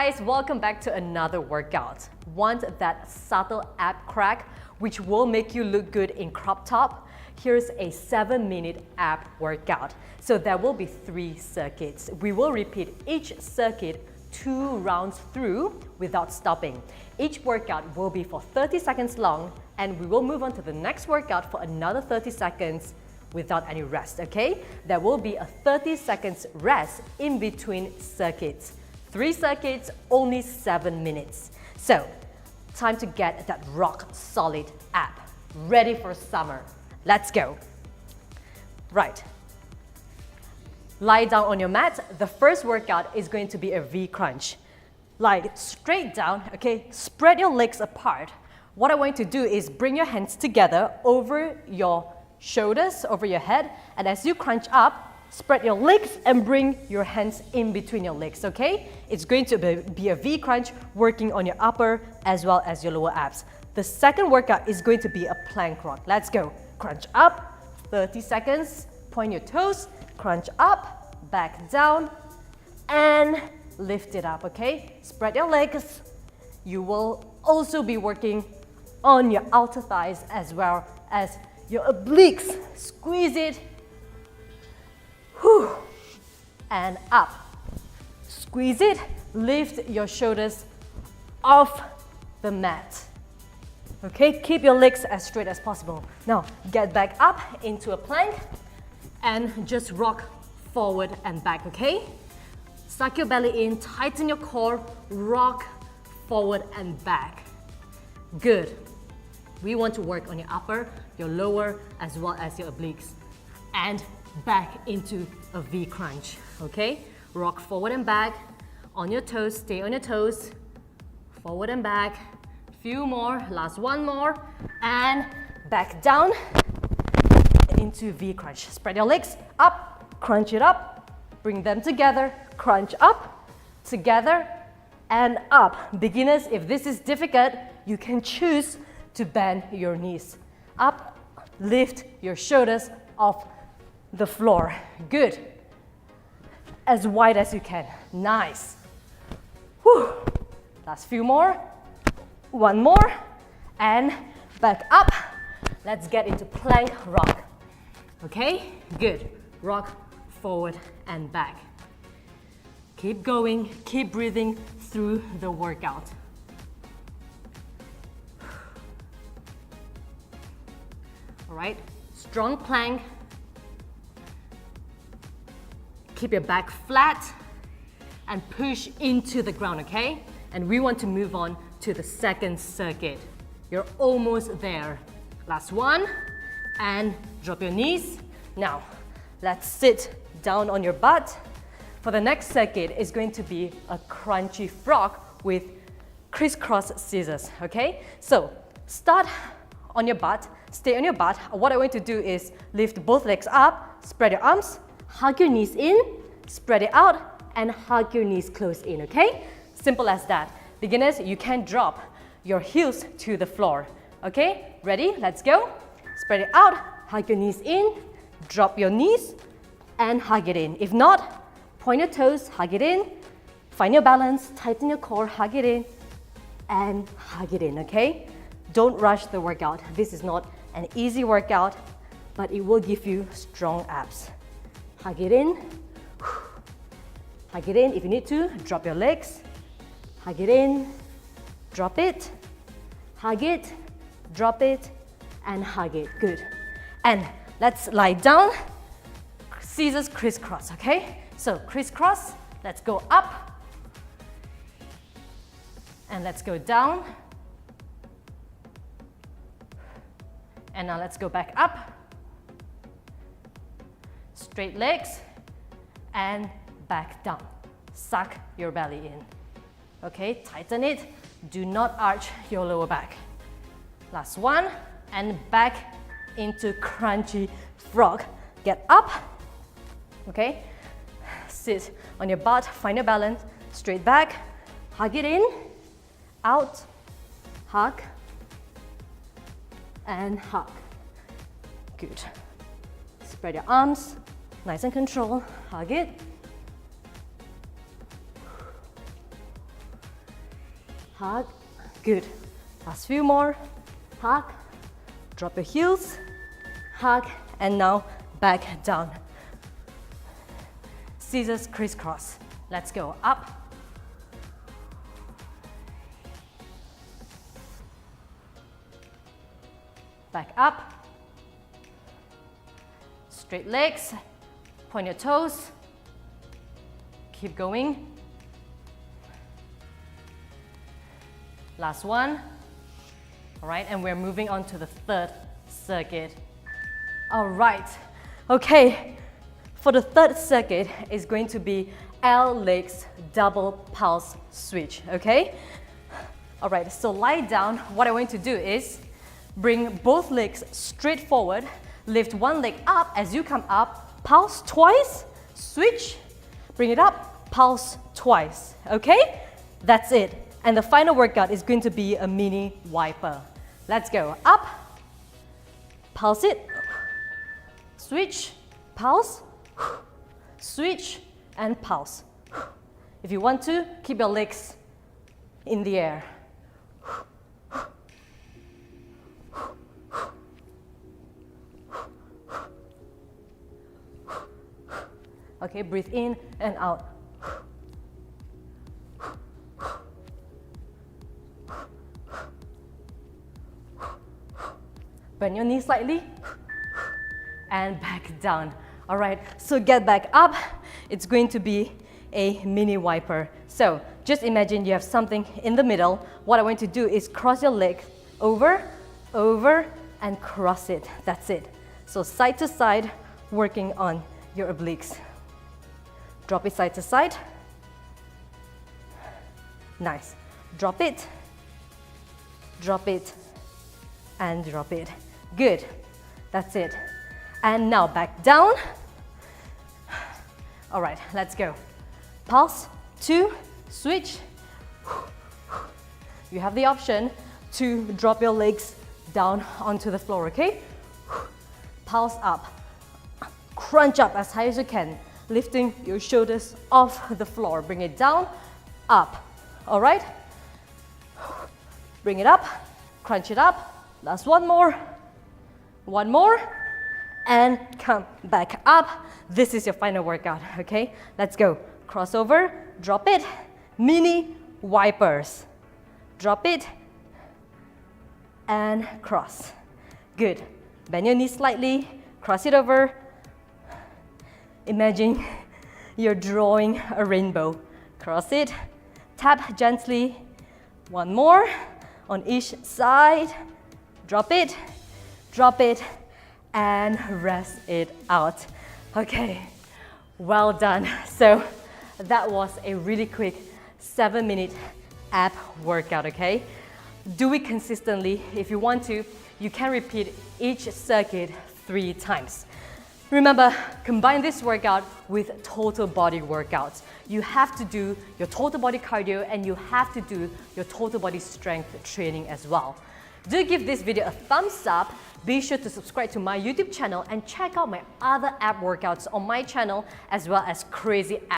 Guys, welcome back to another workout. Want that subtle ab crack which will make you look good in crop top? Here's a 7-minute ab workout. So there will be 3 circuits. We will repeat each circuit 2 rounds through without stopping. Each workout will be for 30 seconds long, and we will move on to the next workout for another 30 seconds without any rest, okay? There will be a 30 seconds rest in between circuits. 3 circuits, only 7 minutes. So, time to get that rock solid ab. Ready for summer. Let's go. Right. Lie down on your mat. The first workout is going to be a V crunch. Lie straight down, okay? Spread your legs apart. What I want you to do is bring your hands together over your shoulders, over your head, and as you crunch up, spread your legs and bring your hands in between your legs, okay? It's going to be a V crunch working on your upper as well as your lower abs. The second workout is going to be a plank rock. Let's go. Crunch up, 30 seconds, point your toes, crunch up, back down, and lift it up, okay? Spread your legs. You will also be working on your outer thighs as well as your obliques. Squeeze it. Whew. And up. Squeeze it. Lift your shoulders off the mat. Okay, keep your legs as straight as possible. Now, get back up into a plank and just rock forward and back, okay? Suck your belly in, tighten your core, rock forward and back. Good. We want to work on your upper, your lower, as well as your obliques. And back into a V crunch, okay? Rock forward and back, on your toes, stay on your toes, forward and back, few more, last one more, and back down into V crunch. Spread your legs up, crunch it up, bring them together, crunch up, together, and up. Beginners, if this is difficult, you can choose to bend your knees. Up, lift your shoulders off the floor. Good. As wide as you can. Nice. Whew. Last few more. One more. And back up. Let's get into plank rock. Okay? Good. Rock forward and back. Keep going. Keep breathing through the workout. All right. Strong plank. Keep your back flat and push into the ground, okay? And we want to move on to the second circuit. You're almost there. Last one, and drop your knees. Now, let's sit down on your butt. For the next circuit, it's going to be a crunchy frog with crisscross scissors, okay? So, start on your butt, stay on your butt. What I want to do is lift both legs up, spread your arms, hug your knees in, spread it out, and hug your knees close in, okay? Simple as that. Beginners, you can drop your heels to the floor, okay? Ready? Let's go. Spread it out, hug your knees in, drop your knees, and hug it in. If not, point your toes, hug it in, find your balance, tighten your core, hug it in, and hug it in, okay? Don't rush the workout. This is not an easy workout, but it will give you strong abs. Hug it in. Hug it in. If you need to, drop your legs. Hug it in. Drop it. Hug it. Drop it. And hug it. Good. And let's lie down. Scissors crisscross, okay? So crisscross. Let's go up. And let's go down. And now let's go back up. Straight legs and back down. Suck your belly in. Okay, tighten it. Do not arch your lower back. Last one, and back into crunchy frog. Get up, okay? Sit on your butt, find your balance, straight back, hug it in, out, hug, and hug. Good. Spread your arms, nice and controlled, hug it. hug, good. Last few more, hug, drop your heels, hug, and now back down. Scissors crisscross. Let's go up. Back up. Straight legs, point your toes. Keep going. Last one. All right, and we're moving on to the third circuit. All right, okay. For the third circuit, it's going to be L legs double pulse switch, okay? All right, so lie down. What I want to do is bring both legs straight forward, lift one leg up as you come up, pulse twice, switch, bring it up, pulse twice, okay? That's it. And the final workout is going to be a mini wiper. Let's go. Up, pulse it, switch, pulse, switch, and pulse. If you want to, keep your legs in the air. Okay, breathe in and out. Bend your knees slightly and back down. All right, so get back up. It's going to be a mini wiper. So just imagine you have something in the middle. What I want to do is cross your leg over, over, and cross it. That's it. So side to side, working on your obliques. Drop it side to side. Nice. Drop it, and drop it. Good. That's it. And now back down. All right, let's go. Pulse, 2, switch. You have the option to drop your legs down onto the floor, okay? Pulse up. Crunch up as high as you can, lifting your shoulders off the floor. Bring it down, up. All right? Bring it up, crunch it up. Last one more, and come back up. This is your final workout, okay? Let's go. Crossover, drop it, mini wipers. Drop it, and cross. Good. Bend your knees slightly, cross it over. Imagine you're drawing a rainbow. Cross it, tap gently. One more on each side. Drop it, and rest it out. Okay, well done. So that was a really quick 7-minute ab workout, okay? Do it consistently. If you want to, you can repeat each circuit 3 times. Remember, combine this workout with total body workouts. You have to do your total body cardio and you have to do your total body strength training as well. Do give this video a thumbs up. Be sure to subscribe to my YouTube channel and check out my other ab workouts on my channel as well as crazy ab